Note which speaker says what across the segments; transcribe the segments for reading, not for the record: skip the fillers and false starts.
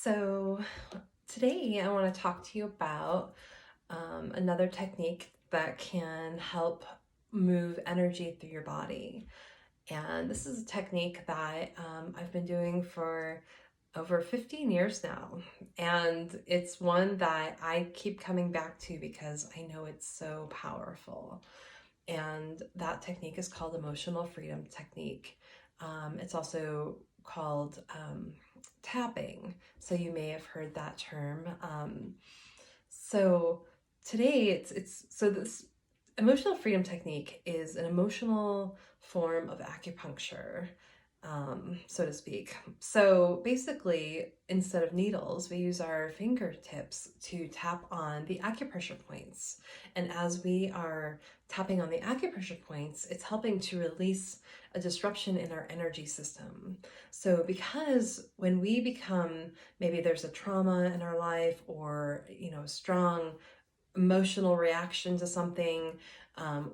Speaker 1: So today I want to talk to you about another technique that can help move energy through your body. And this is a technique that I've been doing for over 15 years now. And it's one that I keep coming back to because I know it's so powerful. And that technique is called emotional freedom technique. It's also called tapping. So you may have heard that term. So today so this emotional freedom technique is an emotional form of acupuncture, so to speak. So basically, instead of needles, we use our fingertips to tap on the acupressure points. And as we are tapping on the acupressure points, it's helping to release a disruption in our energy system. So because when we become, maybe there's a trauma in our life or, strong emotional reaction to something,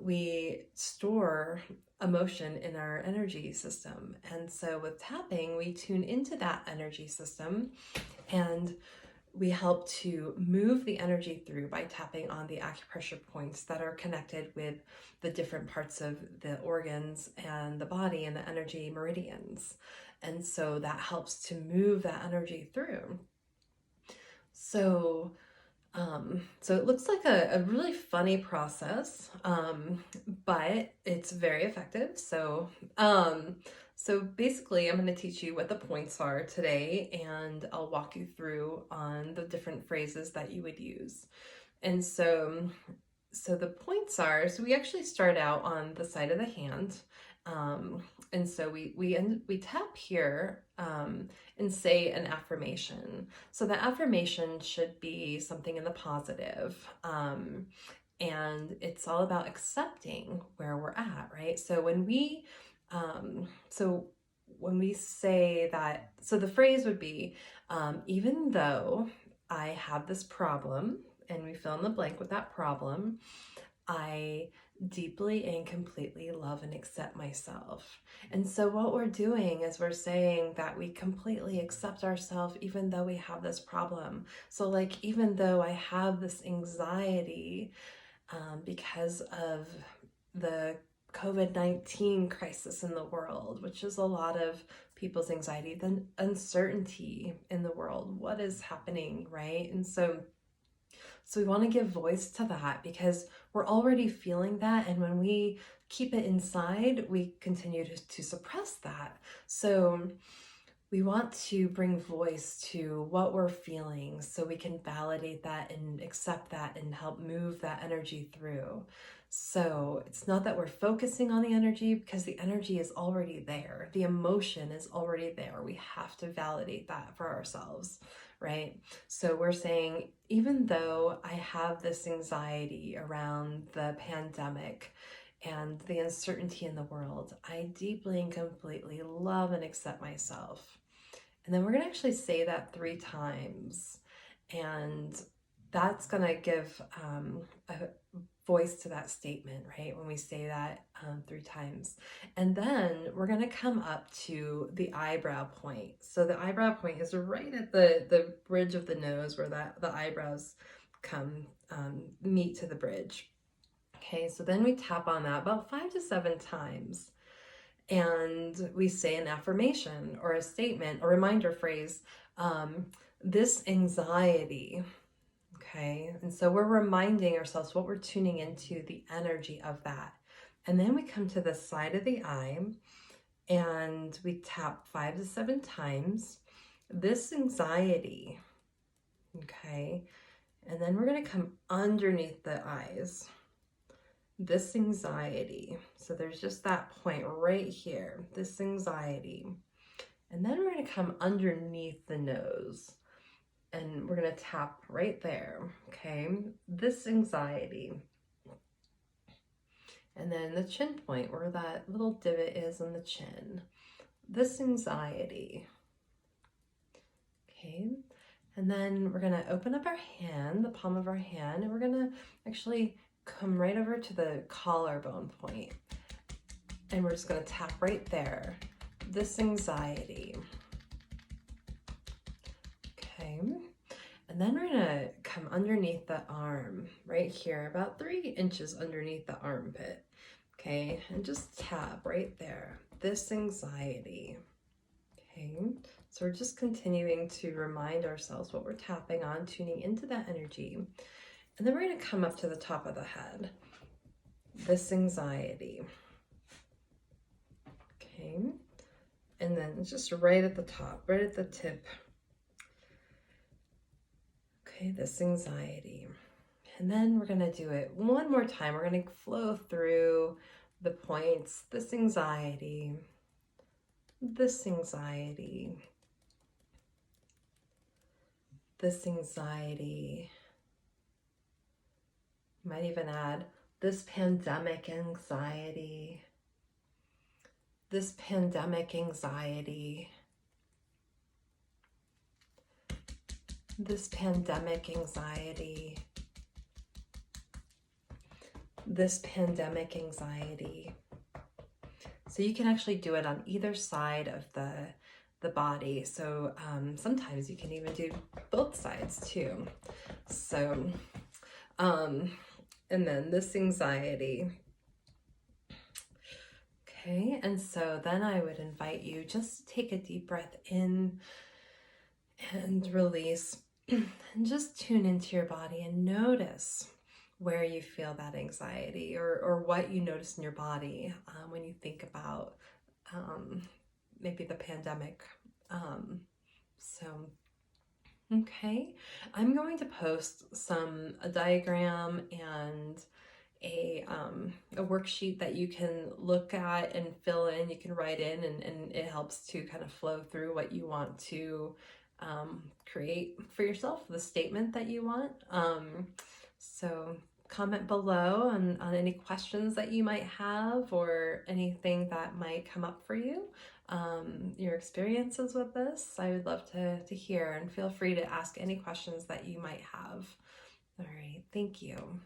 Speaker 1: we store emotion in our energy system. And so with tapping, we tune into that energy system and we help to move the energy through by tapping on the acupressure points that are connected with the different parts of the organs and the body and the energy meridians. And so that helps to move that energy through. So it looks like a really funny process, but it's very effective. So basically, I'm going to teach you what the points are today, and I'll walk you through on the different phrases that you would use. And so the points are, so we actually start out on the side of the hand. And so we tap here and say an affirmation. So the affirmation should be something in the positive. And it's all about accepting where we're at, right? So when we say that, so the phrase would be, even though I have this problem, and we fill in the blank with that problem, I deeply and completely love and accept myself. And so what we're doing is we're saying that we completely accept ourselves even though we have this problem. So like, even though I have this anxiety because of the COVID-19 crisis in the world, which is a lot of people's anxiety, the uncertainty in the world, what is happening, right? And so we want to give voice to that because we're already feeling that. And when we keep it inside, we continue to suppress that. So we want to bring voice to what we're feeling so we can validate that and accept that and help move that energy through. So it's not that we're focusing on the energy because the energy is already there. The emotion is already there. We have to validate that for ourselves, right? So we're saying, even though I have this anxiety around the pandemic and the uncertainty in the world, I deeply and completely love and accept myself. And then we're going to actually say that 3 times. And that's going to give a voice to that statement, right? When we say that 3 times. And then we're going to come up to the eyebrow point. So the eyebrow point is right at the bridge of the nose where the eyebrows come meet to the bridge. Okay, so then we tap on that about 5 to 7 times. And we say an affirmation or a statement or reminder phrase, this anxiety. Okay, and so we're reminding ourselves what we're tuning into, the energy of that. And then we come to the side of the eye and we tap 5 to 7 times, this anxiety. Okay, and then we're going to come underneath the eyes, this anxiety. So there's just that point right here, this anxiety. And then we're going to come underneath the nose and we're going to tap right there. Okay, this anxiety. And then the chin point where that little divot is on the chin, this anxiety. Okay, and then we're going to open up our hand, the palm of our hand, and we're going to actually come right over to the collarbone point. And we're just going to tap right there, this anxiety. And then we're gonna come underneath the arm, right here, about 3 inches underneath the armpit. Okay, and just tap right there. This anxiety. Okay, so we're just continuing to remind ourselves what we're tapping on, tuning into that energy. And then we're gonna come up to the top of the head. This anxiety. Okay, and then just right at the top, right at the tip. Okay, this anxiety. And then we're gonna do it one more time. We're gonna flow through the points, this anxiety, this anxiety, this anxiety. Might even add this pandemic anxiety, this pandemic anxiety, this pandemic anxiety, this pandemic anxiety. So you can actually do it on either side of the body. So sometimes you can even do both sides too. So, and then this anxiety. Okay, and so then I would invite you just take a deep breath in and release, and just tune into your body and notice where you feel that anxiety, or what you notice in your body when you think about maybe the pandemic. Okay, I'm going to post a diagram and a worksheet that you can look at and fill in. You can write in, and it helps to kind of flow through what you want to create for yourself, the statement that you want. So comment below on any questions that you might have, or anything that might come up for you, your experiences with this. I would love to hear, and feel free to ask any questions that you might have. All right, thank you.